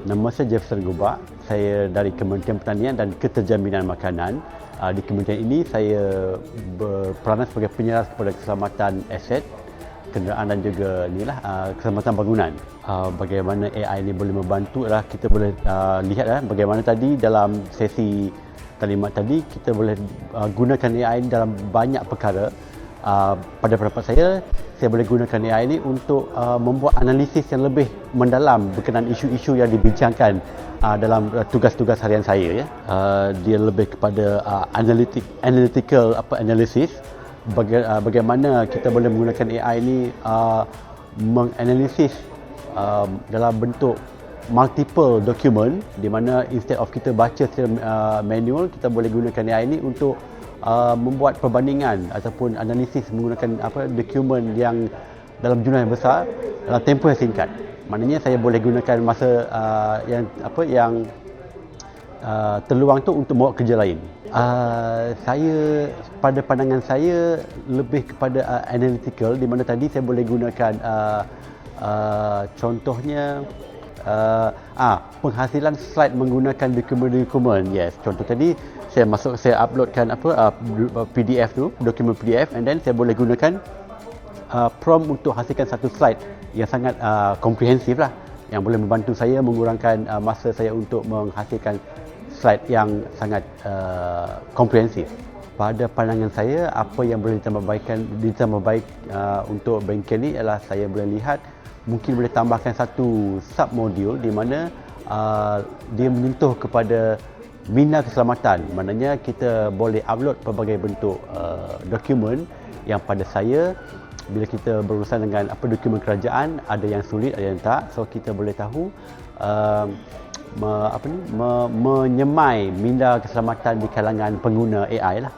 Nama saya Jefferson Gubak. Saya dari Kementerian Pertanian dan Keterjaminan Makanan. Di kementerian ini saya berperanan sebagai penyeras kepada keselamatan aset, kenderaan dan juga keselamatan bangunan. Bagaimana AI ini boleh membantu adalah kita boleh lihat bagaimana tadi dalam sesi kalimat tadi kita boleh gunakan AI ini dalam banyak perkara. Pada pendapat saya boleh gunakan AI ini untuk membuat analisis yang lebih mendalam berkenaan isu-isu yang dibincangkan dalam tugas-tugas harian saya. Dia lebih kepada analytical analysis. Bagaimana kita boleh menggunakan AI ini menganalisis dalam bentuk multiple dokumen, di mana instead of kita baca secara manual, kita boleh gunakan AI ini untuk membuat perbandingan ataupun analisis menggunakan dokumen yang dalam jumlah yang besar dalam tempoh yang singkat. Maknanya saya boleh gunakan masa yang terluang tu untuk buat kerja lain. Saya pada pandangan saya lebih kepada analytical, di mana tadi saya boleh gunakan contohnya penghasilan slide menggunakan dokumen-dokumen. Yes, contoh tadi saya uploadkan PDF tu, dokumen PDF, and then saya boleh gunakan prompt untuk hasilkan satu slide yang sangat komprehensif lah, yang boleh membantu saya mengurangkan masa saya untuk menghasilkan slide yang sangat komprehensif. Pada pandangan saya, apa yang boleh ditambah baik untuk bengkel ni adalah saya boleh lihat mungkin boleh tambahkan satu sub-modul di mana dia menyentuh kepada minda keselamatan. Maknanya kita boleh upload pelbagai bentuk dokumen yang pada saya, bila kita berurusan dengan dokumen kerajaan, ada yang sulit, ada yang tak. So kita boleh tahu menyemai minda keselamatan di kalangan pengguna AI lah.